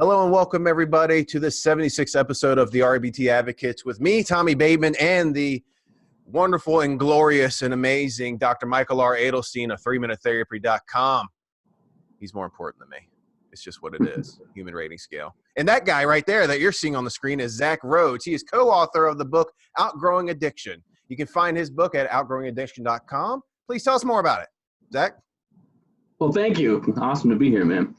Hello and welcome everybody to this 76th episode of the RBT Advocates with me, Tommy Bateman, and the wonderful and glorious and amazing Dr. Michael R. Adelstein of 3minutetherapy.com. He's more important than me. It's just what it is, human rating scale. And that guy right there that you're seeing on the screen is Zach Rhoads. He is co-author of the book, Outgrowing Addiction. You can find his book at outgrowingaddiction.com. Please tell us more about it. Zach? Well, thank you. Awesome to be here, man.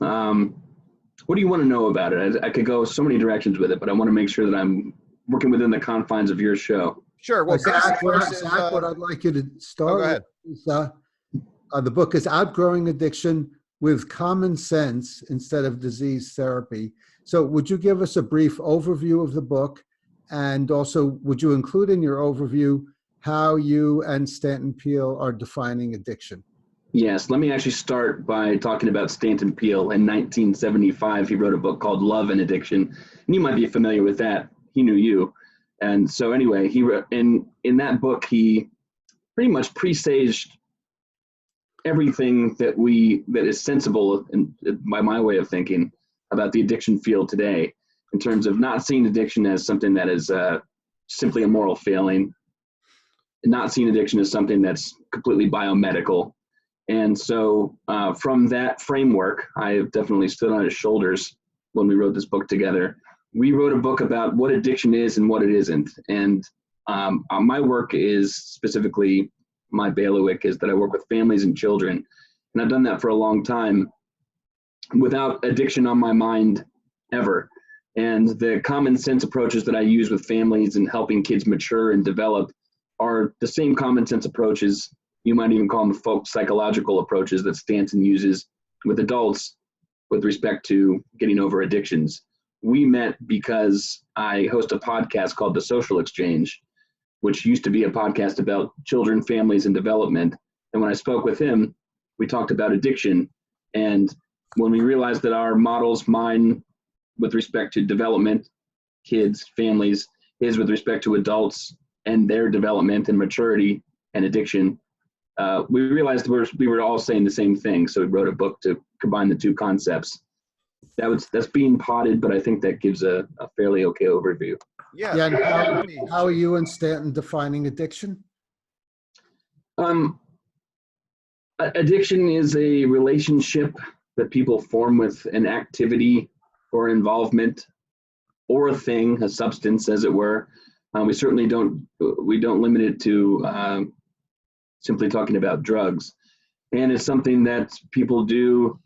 What do you want to know about it? I could go so many directions with it, but I want to make sure that I'm working within the confines of your show. Sure. Well, Zach, what I'd like you to start with is the book is Outgrowing Addiction with Common Sense Instead of Disease Therapy. So would you give us a brief overview of the book? And also, would you include in your overview how you and Stanton Peele are defining addiction? Yes, let me actually start by talking about Stanton Peele. In 1975, he wrote a book called Love and Addiction, and you might be familiar with that. He knew you. And so anyway, he wrote, in that book, he pretty much presaged everything that is sensible, by my way of thinking, about the addiction field today, in terms of not seeing addiction as something that is simply a moral failing, and not seeing addiction as something that's completely biomedical. And so from that framework, I have definitely stood on his shoulders when we wrote this book together. We wrote a book about what addiction is and what it isn't. And my work is specifically, my bailiwick is that I work with families and children. And I've done that for a long time without addiction on my mind ever. And the common sense approaches that I use with families and helping kids mature and develop are the same common sense approaches. You might even call them folk psychological approaches that Stanton uses with adults with respect to getting over addictions. We met because I host a podcast called The Social Exchange, which used to be a podcast about children, families, and development. And when I spoke with him, we talked about addiction. And when we realized that our models, mine with respect to development, kids, families, his with respect to adults and their development and maturity and addiction, we realized we were all saying the same thing. So we wrote a book to combine the two concepts. That's being potted, but I think that gives a fairly okay overview. Yeah. And how are you and Stanton defining addiction? Addiction is a relationship that people form with an activity or involvement or a thing, a substance, as it were. We certainly don't limit it to simply talking about drugs. And it's something that people do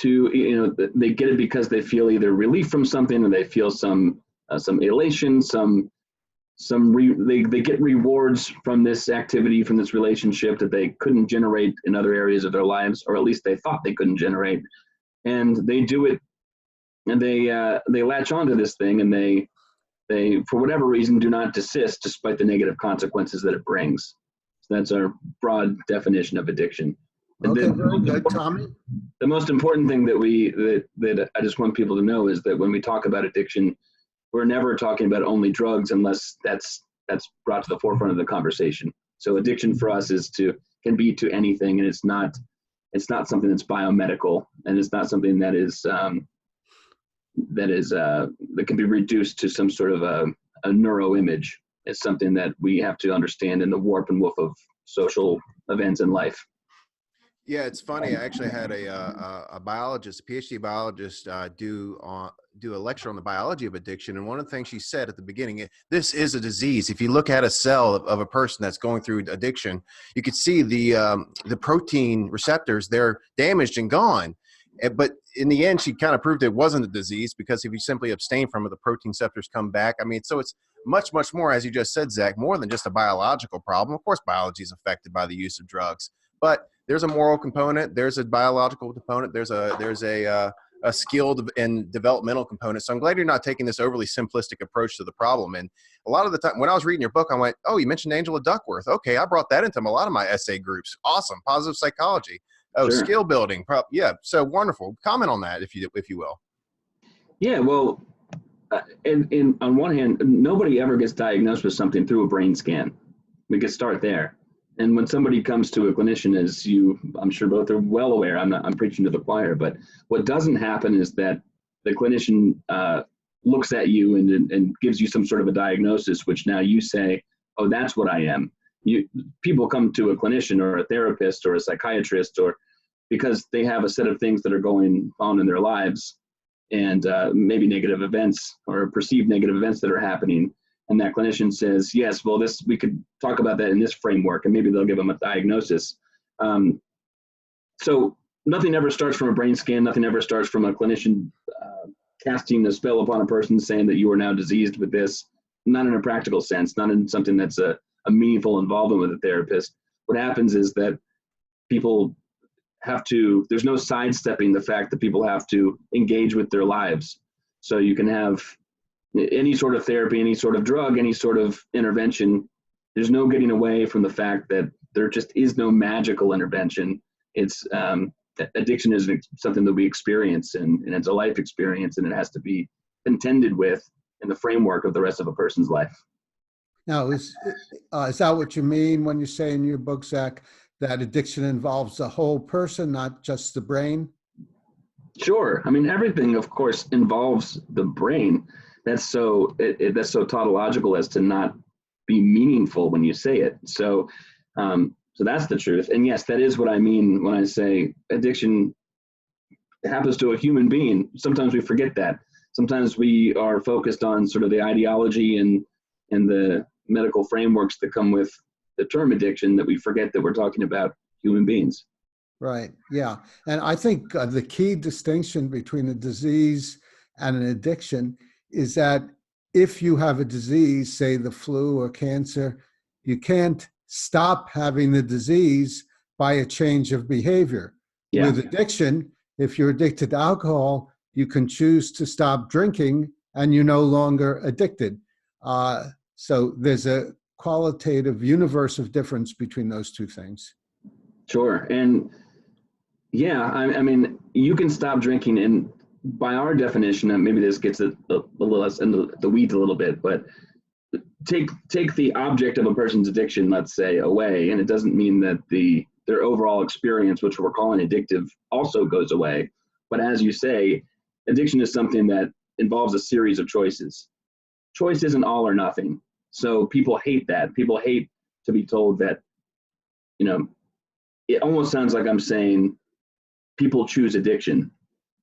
to, they get it because they feel either relief from something or they feel some elation, they get rewards from this activity, from this relationship that they couldn't generate in other areas of their lives, or at least they thought they couldn't generate. And they do it, and they latch onto this thing, and they for whatever reason do not desist despite the negative consequences that it brings. So that's our broad definition of addiction. Okay, very good, Tommy. The most important thing that I just want people to know is that when we talk about addiction, we're never talking about only drugs unless that's brought to the forefront of the conversation. So addiction for us can be to anything, and it's not something that's biomedical, and it's not something that can be reduced to some sort of a neuro image. It's something that we have to understand in the warp and woof of social events in life. Yeah, it's funny. I actually had a biologist, a PhD biologist, do a lecture on the biology of addiction. And one of the things she said at the beginning, this is a disease. If you look at a cell of a person that's going through addiction, you could see the protein receptors, they're damaged and gone. But in the end, she kind of proved it wasn't a disease, because if you simply abstain from it, the protein receptors come back. I mean, so it's much, much more, as you just said, Zach, more than just a biological problem. Of course, biology is affected by the use of drugs, but there's a moral component, there's a biological component, there's a skilled and developmental component. So I'm glad you're not taking this overly simplistic approach to the problem. And a lot of the time when I was reading your book, I went, oh, you mentioned Angela Duckworth. Okay, I brought that into a lot of my essay groups. Awesome. Positive psychology. Oh, sure. Skill building. Yeah. So wonderful. Comment on that, if you will. Yeah. Well, on one hand, nobody ever gets diagnosed with something through a brain scan. We could start there. And when somebody comes to a clinician, as I'm sure both are well aware, I'm preaching to the choir, but what doesn't happen is that the clinician looks at you and gives you some sort of a diagnosis, which now you say, oh, that's what I am. People come to a clinician or a therapist or a psychiatrist because they have a set of things that are going on in their lives, and maybe negative events or perceived negative events that are happening. And that clinician says, yes, well, we could talk about that in this framework, and maybe they'll give them a diagnosis. So nothing ever starts from a brain scan. Nothing ever starts from a clinician casting a spell upon a person saying that you are now diseased with this, not in a practical sense, not in something that's a meaningful involvement with a therapist. What happens is that people there's no sidestepping the fact that people have to engage with their lives. So you can have any sort of therapy, any sort of drug, any sort of intervention. There's no getting away from the fact that there just is no magical intervention. It's addiction is something that we experience, and it's a life experience, and it has to be contended with in the framework of the rest of a person's life. Now, is that what you mean when you say in your book, Zach, that addiction involves the whole person, not just the brain? Sure. I mean, everything, of course, involves the brain. That's so tautological as to not be meaningful when you say it. So that's the truth. And yes, that is what I mean when I say addiction happens to a human being. Sometimes we forget that. Sometimes we are focused on sort of the ideology and the medical frameworks that come with the term addiction, that we forget that we're talking about human beings. Right. Yeah. And I think the key distinction between a disease and an addiction is that if you have a disease, say the flu or cancer, you can't stop having the disease by a change of behavior. Yeah. With addiction, if you're addicted to alcohol, you can choose to stop drinking and you're no longer addicted. So there's a qualitative universe of difference between those two things. Sure. And yeah, I mean, you can stop drinking, and by our definition, and maybe this gets a little less into the weeds a little bit, but take the object of a person's addiction, let's say, away, and it doesn't mean that their overall experience, which we're calling addictive, also goes away. But as you say, addiction is something that involves a series of choices. Choice isn't all or nothing. So people hate that. People hate to be told that, it almost sounds like I'm saying people choose addiction,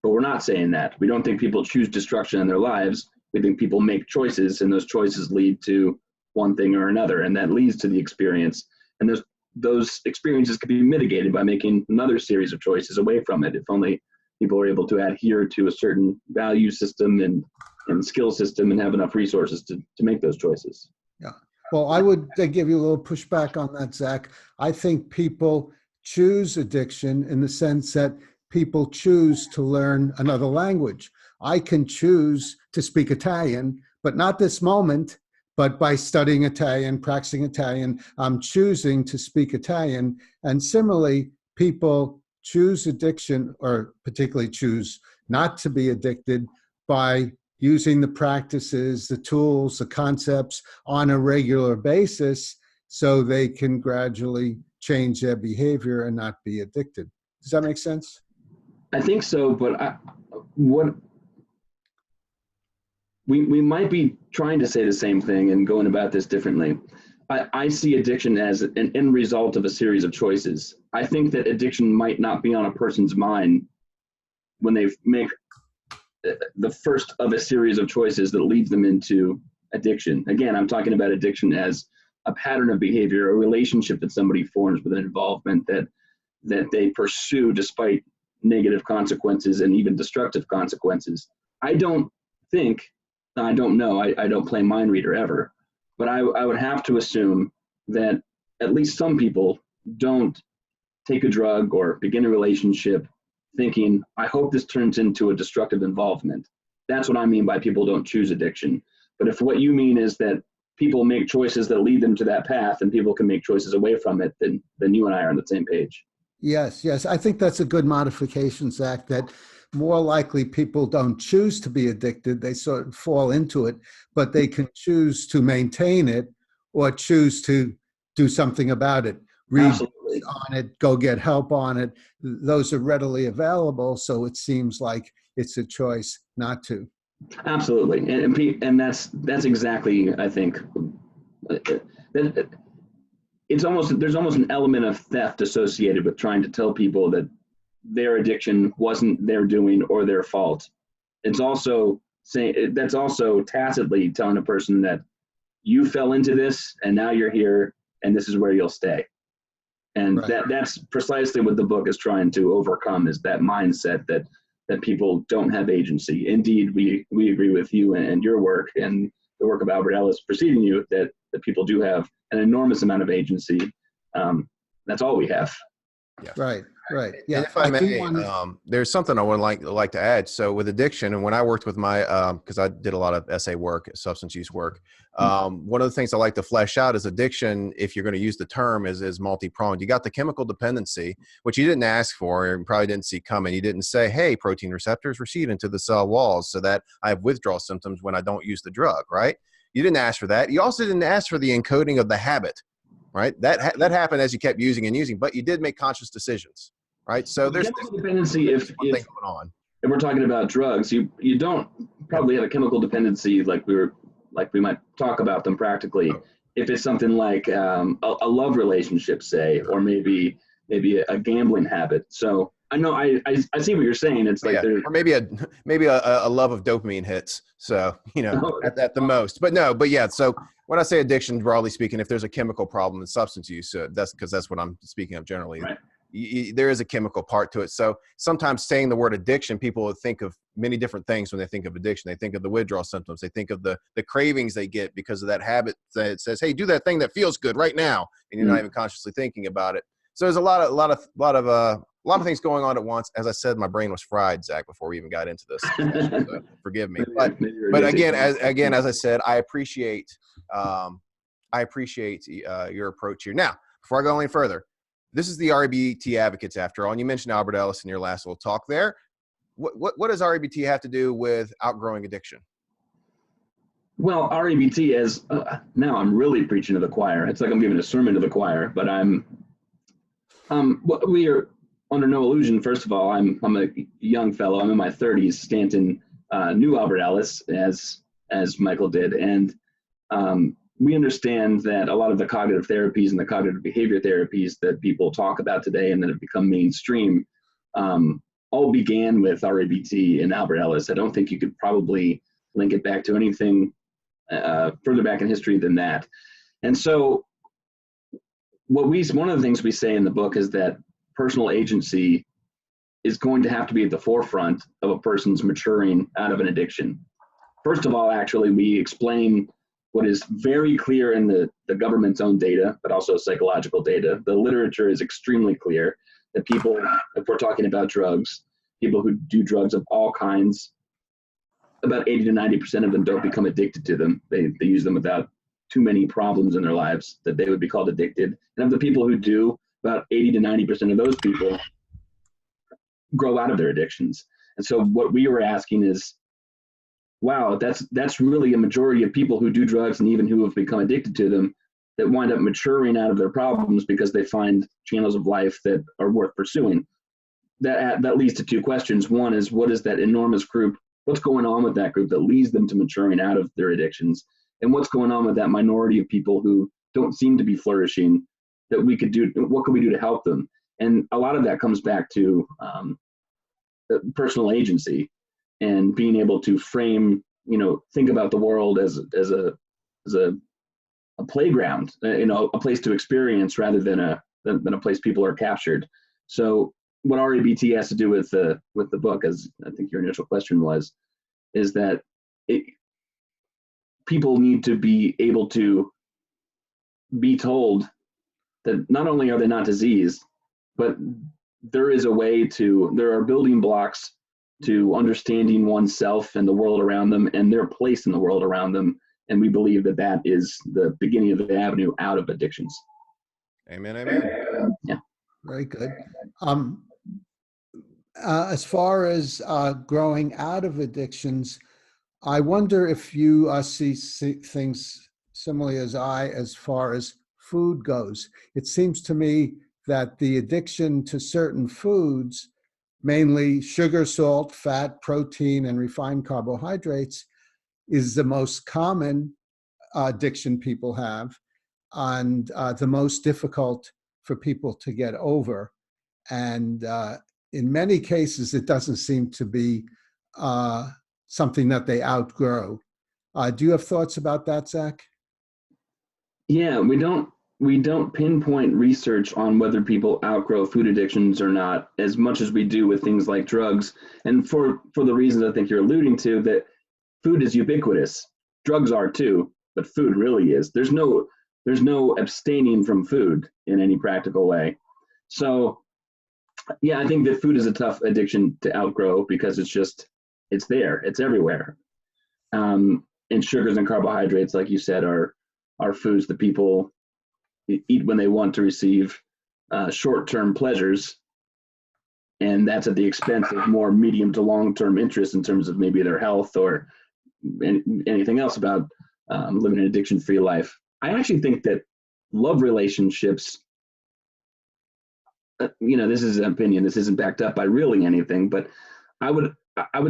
but we're not saying that. We don't think people choose destruction in their lives. We think people make choices, and those choices lead to one thing or another, and that leads to the experience. And those experiences can be mitigated by making another series of choices away from it, if only people are able to adhere to a certain value system and skill system and have enough resources to make those choices. Yeah. Well, I would give you a little pushback on that, Zach. I think people choose addiction in the sense that people choose to learn another language. I can choose to speak Italian, but not this moment, but by studying Italian, practicing Italian, I'm choosing to speak Italian. And similarly, people choose addiction, or particularly choose not to be addicted, by using the practices, the tools, the concepts on a regular basis so they can gradually change their behavior and not be addicted. Does that make sense? I think so, but we might be trying to say the same thing and going about this differently. I see addiction as an end result of a series of choices. I think that addiction might not be on a person's mind when they make the first of a series of choices that leads them into addiction. Again, I'm talking about addiction as a pattern of behavior, a relationship that somebody forms with an involvement that they pursue despite negative consequences and even destructive consequences. I don't know, I don't play mind reader ever, but I would have to assume that at least some people don't take a drug or begin a relationship thinking, I hope this turns into a destructive involvement. That's what I mean by people don't choose addiction. But if what you mean is that people make choices that lead them to that path and people can make choices away from it, then you and I are on the same page. Yes. I think that's a good modification, Zach, that more likely people don't choose to be addicted. They sort of fall into it, but they can choose to maintain it or choose to do something about it. Read Absolutely. on it, go get help on it. Those are readily available, so it seems like it's a choice not to. Absolutely, and that's exactly, I think, there's almost an element of theft associated with trying to tell people that their addiction wasn't their doing or their fault. It's also saying that's also tacitly telling a person that you fell into this and now you're here and this is where you'll stay. And Right. that's precisely what the book is trying to overcome, is that mindset that people don't have agency. Indeed, we agree with you and your work and the work of Albert Ellis preceding you that people do have an enormous amount of agency. That's all we have. Yeah. Right. Yeah. And if I may, there's something I would like to add. So with addiction, and when I worked with my, because I did a lot of essay work, substance use work, one of the things I like to flesh out is addiction, if you're going to use the term, is multi-pronged. You got the chemical dependency, which you didn't ask for and probably didn't see coming. You didn't say, hey, protein receptors recede into the cell walls so that I have withdrawal symptoms when I don't use the drug, right? You didn't ask for that. You also didn't ask for the encoding of the habit, right? That happened as you kept using and using, but you did make conscious decisions. Right. So there's chemical dependency. If thing going on. If we're talking about drugs, you don't probably have a chemical dependency like we might talk about them practically. Oh. If it's something like a love relationship, say, or maybe a gambling habit. So I know I see what you're saying. It's like or maybe a love of dopamine hits. So at the most. But yeah. So when I say addiction, broadly speaking, if there's a chemical problem in substance use, that's because that's what I'm speaking of generally. Right. There is a chemical part to it. So sometimes saying the word addiction, people will think of many different things when they think of addiction. They think of the withdrawal symptoms. They think of the cravings they get because of that habit that says, hey, do that thing that feels good right now. And you're not even consciously thinking about it. So there's a lot of things going on at once. As I said, my brain was fried, Zach, before we even got into this. So forgive me. But again, as I said, I appreciate your approach here. Now, before I go any further, this is the REBT advocates, after all. And you mentioned Albert Ellis in your last little talk there. What does REBT have to do with outgrowing addiction? Well, REBT is now I'm really preaching to the choir. It's like I'm giving a sermon to the choir. But we are under no illusion. First of all, I'm a young fellow. I'm in my 30s. Stanton knew Albert Ellis as Michael did, and we understand that a lot of the cognitive therapies and the cognitive behavior therapies that people talk about today and that have become mainstream all began with REBT and Albert Ellis. I don't think you could probably link it back to anything further back in history than that. And so one of the things we say in the book is that personal agency is going to have to be at the forefront of a person's maturing out of an addiction. First of all, actually, we explain what is very clear in the government's own data, but also psychological data. The literature is extremely clear that people, if we're talking about drugs, people who do drugs of all kinds, about 80 to 90% of them don't become addicted to them. They use them without too many problems in their lives that they would be called addicted. And of the people who do, about 80 to 90% of those people grow out of their addictions. And so what we were asking is, wow, that's really a majority of people who do drugs and even who have become addicted to them that wind up maturing out of their problems because they find channels of life that are worth pursuing. That leads to two questions. One is, what is that enormous group? What's going on with that group that leads them to maturing out of their addictions? And what's going on with that minority of people who don't seem to be flourishing that we could do? What can we do to help them? And a lot of that comes back to personal agency and being able to frame, think about the world as a playground, a place to experience rather than a place people are captured. So what REBT has to do with the book, as I think your initial question was, is that people need to be able to be told that not only are they not diseased, but there are building blocks to understanding oneself and the world around them and their place in the world around them. And we believe that is the beginning of the avenue out of addictions. Amen. Amen. Yeah. Very good. As far as growing out of addictions, I wonder if you see things similarly as far as food goes. It seems to me that the addiction to certain foods, mainly sugar, salt, fat, protein, and refined carbohydrates, is the most common addiction people have, and the most difficult for people to get over. And in many cases, it doesn't seem to be something that they outgrow. Do you have thoughts about that, Zach? Yeah, we don't pinpoint research on whether people outgrow food addictions or not as much as we do with things like drugs. And for the reasons I think you're alluding to, that food is ubiquitous. Drugs are too, but food really is. There's no abstaining from food in any practical way. So yeah, I think that food is a tough addiction to outgrow because it's there, it's everywhere. And sugars and carbohydrates, like you said, are foods that people eat when they want to receive short-term pleasures, and that's at the expense of more medium to long-term interests in terms of maybe their health or anything else about living an addiction-free life. I actually think that love relationships, this is an opinion, this isn't backed up by really anything, but I would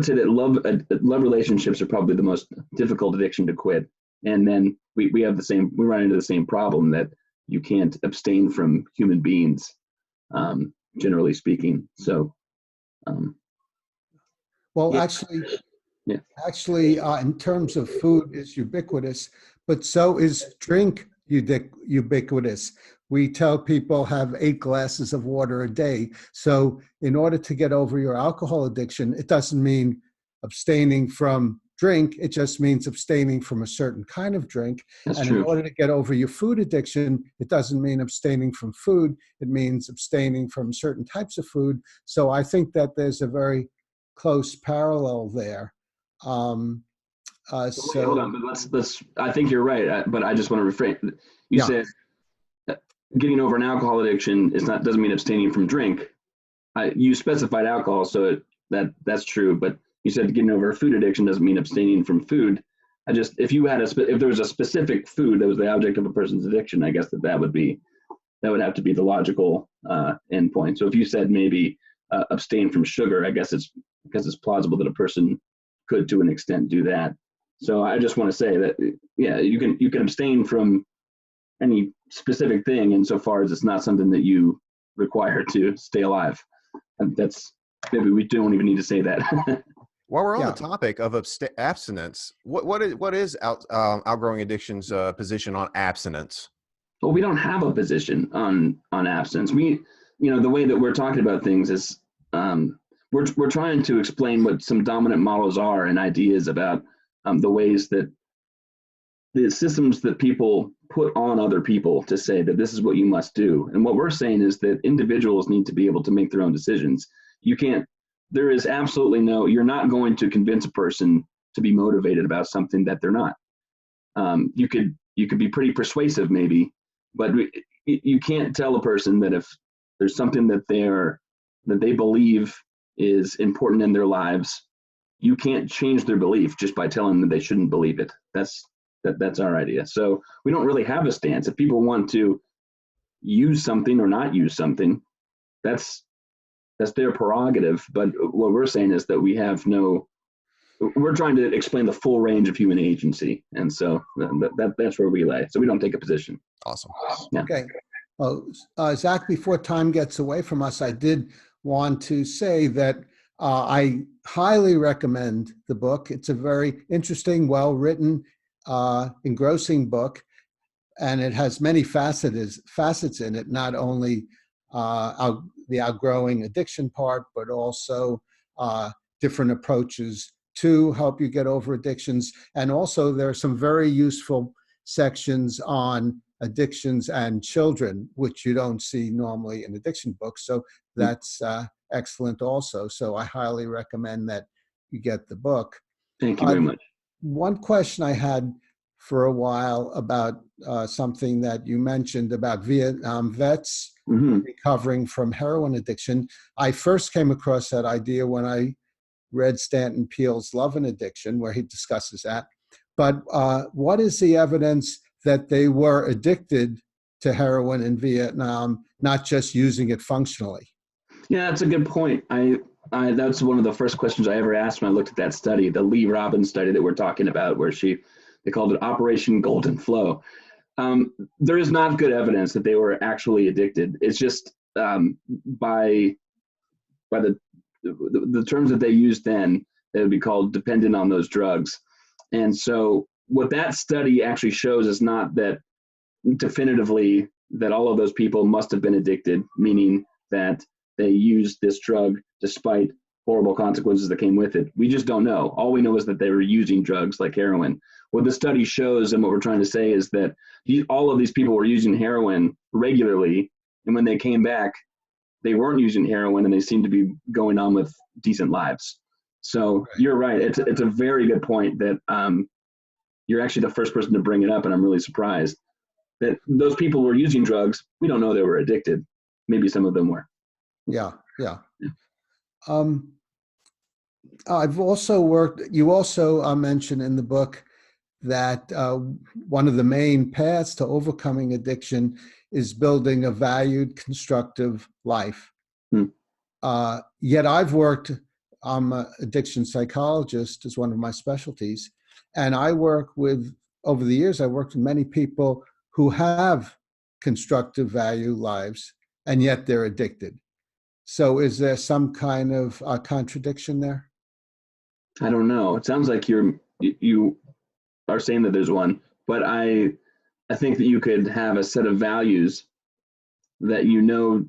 say that love relationships are probably the most difficult addiction to quit. And then we run into the same problem, that you can't abstain from human beings, generally speaking. So, well, yeah. actually, in terms of food is ubiquitous, but so is drink ubiquitous. We tell people have 8 glasses of water a day. So in order to get over your alcohol addiction, it doesn't mean abstaining from drink. It just means abstaining from a certain kind of drink. That's And true. in order to get over your food addiction, it doesn't mean abstaining from food. It means abstaining from certain types of food. So I think that there's a very close parallel there. Hold on, but let's. I think you're right, but I just want to reframe. You said getting over an alcohol addiction doesn't mean abstaining from drink. You specified alcohol, so that's true. But you said getting over a food addiction doesn't mean abstaining from food. If there was a specific food that was the object of a person's addiction, I guess that would have to be the logical endpoint. So if you said maybe abstain from sugar, I guess it's plausible that a person could, to an extent, do that. So I just want to say that, yeah, you can abstain from any specific thing insofar as it's not something that you require to stay alive. And that's, maybe we don't even need to say that. While we're on the topic of abstinence, what is Outgrowing Addiction's position on abstinence? Well, we don't have a position on abstinence. The way that we're talking about things is we're trying to explain what some dominant models are and ideas about the ways that the systems that people put on other people to say that this is what you must do. And what we're saying is that individuals need to be able to make their own decisions. There is absolutely you're not going to convince a person to be motivated about something that they're not. You could be pretty persuasive maybe, but you can't tell a person that if there's something that they believe is important in their lives, you can't change their belief just by telling them that they shouldn't believe it. That's our idea. So we don't really have a stance. If people want to use something or not use something, that's their prerogative. But what we're saying is that we're trying to explain the full range of human agency. And so that's where we lay. So we don't take a position. Awesome. Yeah. Okay. Well, Zach, before time gets away from us, I did want to say that I highly recommend the book. It's a very interesting, well-written, engrossing book, and it has many facets in it, not only the outgrowing addiction part, but also different approaches to help you get over addictions. And also there are some very useful sections on addictions and children, which you don't see normally in addiction books. So that's excellent also. So I highly recommend that you get the book. Thank you very much. One question I had for a while about something that you mentioned about Vietnam vets recovering from heroin addiction. I first came across that idea when I read Stanton Peele's Love and Addiction, where he discusses that. But what is the evidence that they were addicted to heroin in Vietnam, not just using it functionally. Yeah, that's a good point. That's one of the first questions I ever asked when I looked at that study, the Lee Robbins study that we're talking about, where they called it Operation Golden Flow. There is not good evidence that they were actually addicted. It's just by the terms that they used then, it would be called dependent on those drugs. And so what that study actually shows is not that definitively that all of those people must have been addicted, meaning that they used this drug despite horrible consequences that came with it. We just don't know. All we know is that they were using drugs like heroin. What the study shows and what we're trying to say is that all of these people were using heroin regularly, and when they came back, they weren't using heroin and they seemed to be going on with decent lives. So you're right. It's a very good point that you're actually the first person to bring it up, and I'm really surprised that those people who were using drugs, we don't know they were addicted. Maybe some of them were. Yeah. I've also worked, you also mentioned in the book that one of the main paths to overcoming addiction is building a valued, constructive life. Yet I've worked, I'm an addiction psychologist is one of my specialties, and I work with, over the years, I worked with many people who have constructive value lives, and yet they're addicted. So is there some kind of contradiction there? I don't know. It sounds like you are saying that there's one, but I think that you could have a set of values that you know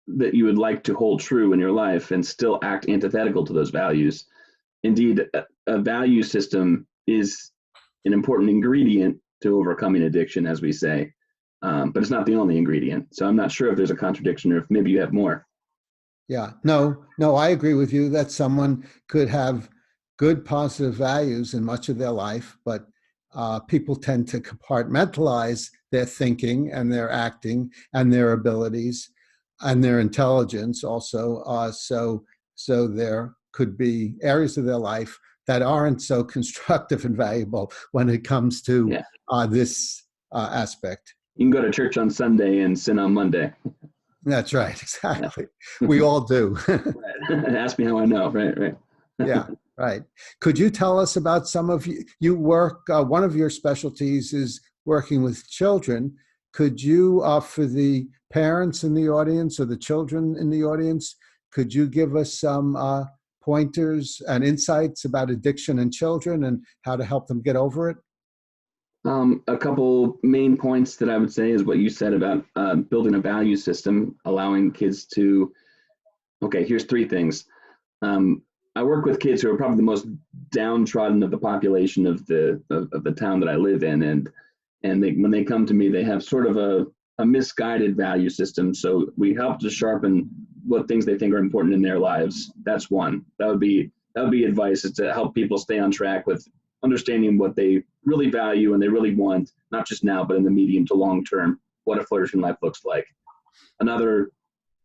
that you would like to hold true in your life and still act antithetical to those values. Indeed, a value system is an important ingredient to overcoming addiction, as we say, but it's not the only ingredient. So I'm not sure if there's a contradiction or if maybe you have more. Yeah, no, I agree with you that someone could have good positive values in much of their life, but people tend to compartmentalize their thinking and their acting and their abilities and their intelligence also. So there could be areas of their life that aren't so constructive and valuable when it comes to this aspect. You can go to church on Sunday and sin on Monday. That's right, exactly. We all do. Right. Ask me how I know, right. Yeah, right. Could you tell us about some of you work, one of your specialties is working with children. Could you, for the parents in the audience or the children in the audience, could you give us some pointers and insights about addiction in children and how to help them get over it? A couple main points that I would say is what you said about building a value system, allowing kids to, okay, here's three things. I work with kids who are probably the most downtrodden of the population of the town that I live in. And when they come to me, they have sort of a misguided value system. So we help to sharpen what things they think are important in their lives. That's one. That would be advice, is to help people stay on track with understanding what they really value and they really want, not just now, but in the medium to long term, what a flourishing life looks like. Another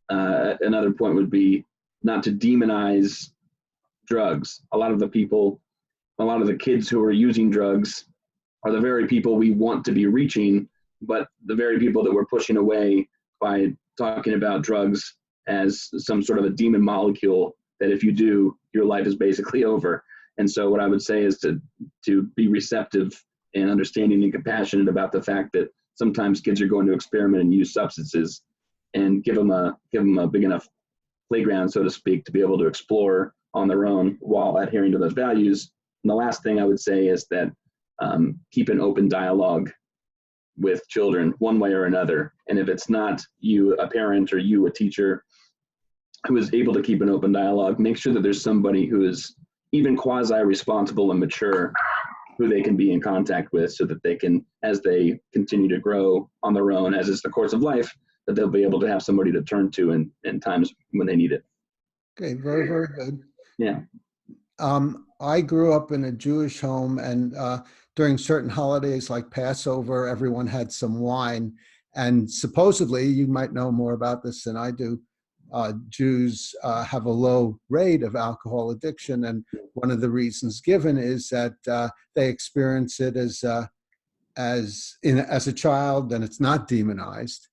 point would be not to demonize drugs. A lot of the kids who are using drugs are the very people we want to be reaching, but the very people that we're pushing away by talking about drugs as some sort of a demon molecule that if you do, your life is basically over. And so what I would say is to be receptive and understanding and compassionate about the fact that sometimes kids are going to experiment and use substances, and give them a big enough playground, so to speak, to be able to explore on their own while adhering to those values. And the last thing I would say is that keep an open dialogue with children one way or another. And if it's not you, a parent, or you, a teacher, who is able to keep an open dialogue, make sure that there's somebody who is even quasi-responsible and mature, who they can be in contact with, so that they can, as they continue to grow on their own, as is the course of life, that they'll be able to have somebody to turn to in times when they need it. Okay, very, very good. Yeah. I grew up in a Jewish home, and during certain holidays like Passover, everyone had some wine. And supposedly, you might know more about this than I do, Jews have a low rate of alcohol addiction. And one of the reasons given is that they experience it as as a child, then it's not demonized.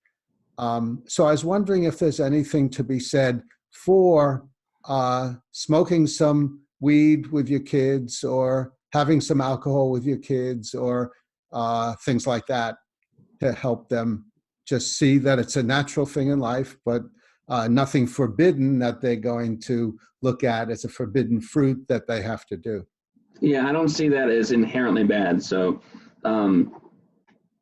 So I was wondering if there's anything to be said for smoking some weed with your kids, or having some alcohol with your kids, or things like that, to help them just see that it's a natural thing in life, but nothing forbidden that they're going to look at as a forbidden fruit that they have to do. Yeah, I don't see that as inherently bad. So, and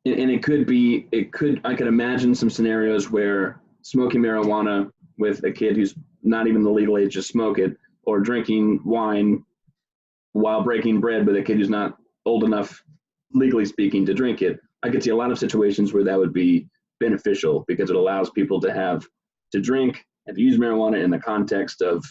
it could, I could imagine some scenarios where smoking marijuana with a kid who's not even the legal age to smoke it, or drinking wine while breaking bread with a kid who's not old enough, legally speaking, to drink it. I could see a lot of situations where that would be beneficial, because it allows people to drink and to use marijuana in the context of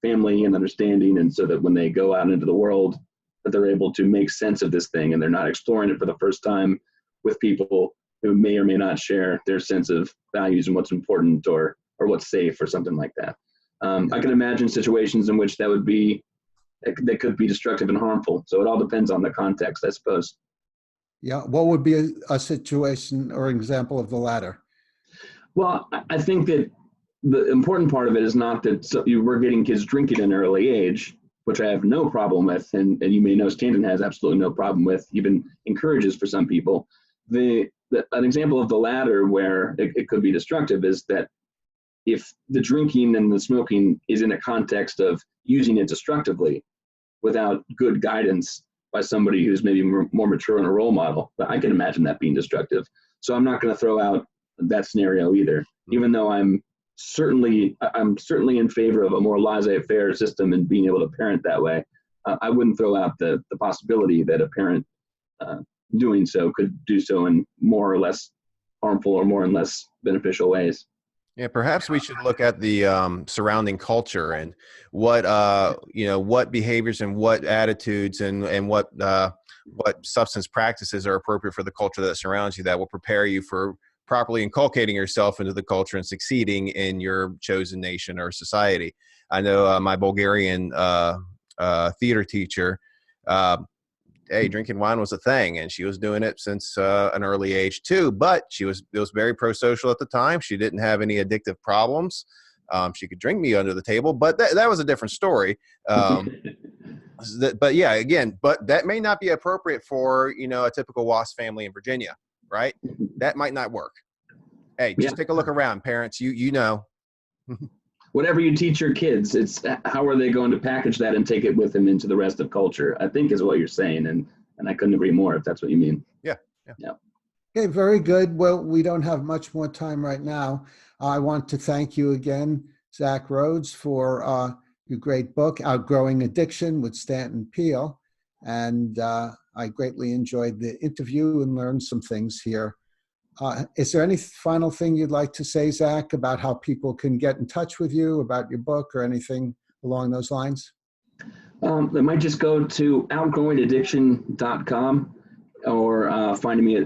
family and understanding, and so that when they go out into the world, that they're able to make sense of this thing, and they're not exploring it for the first time with people who may or may not share their sense of values and what's important, or what's safe, or something like that. I can imagine situations in which that could be destructive and harmful. So it all depends on the context, I suppose. Yeah. What would be a situation or example of the latter? Well, I think that the important part of it is not that we're getting kids drinking at an early age, which I have no problem with, and you may know Stanton has absolutely no problem with, even encourages for some people. An example of the latter where it could be destructive is that if the drinking and the smoking is in a context of using it destructively without good guidance by somebody who's maybe more mature and a role model, I can imagine that being destructive. So I'm not going to throw out that scenario either, even though I'm certainly in favor of a more laissez-faire system and being able to parent that way. I wouldn't throw out the possibility that a parent doing so could do so in more or less harmful or more and less beneficial ways. Yeah, perhaps we should look at the surrounding culture, and what what behaviors and what attitudes and what substance practices are appropriate for the culture that surrounds you, that will prepare you for properly inculcating yourself into the culture and succeeding in your chosen nation or society. I know my Bulgarian theater teacher, drinking wine was a thing, and she was doing it since an early age too. But it was very pro-social at the time. She didn't have any addictive problems. She could drink me under the table, but that was a different story. But yeah, again, but that may not be appropriate for a typical WASP family in Virginia, right? That might not work. Hey, just take a look around, parents. You know. Whatever you teach your kids, it's how are they going to package that and take it with them into the rest of culture, I think is what you're saying. And I couldn't agree more, if that's what you mean. Yeah. Okay, very good. Well, we don't have much more time right now. I want to thank you again, Zach Rhoads, for your great book, Outgrowing Addiction with Stanton Peele. And I greatly enjoyed the interview and learned some things here. Is there any final thing you'd like to say, Zach, about how people can get in touch with you, about your book, or anything along those lines? They might just go to outgrowingaddiction.com, or find me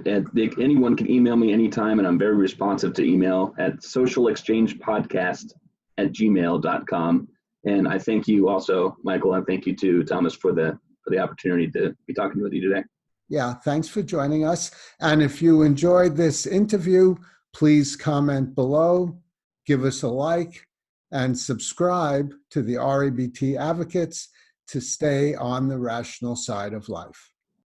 anyone can email me anytime, and I'm very responsive to email at socialexchangepodcast@gmail.com. And I thank you also, Michael, and thank you to Thomas for the opportunity to be talking with you today. Yeah, thanks for joining us. And if you enjoyed this interview, please comment below, give us a like, and subscribe to the REBT Advocates to stay on the rational side of life.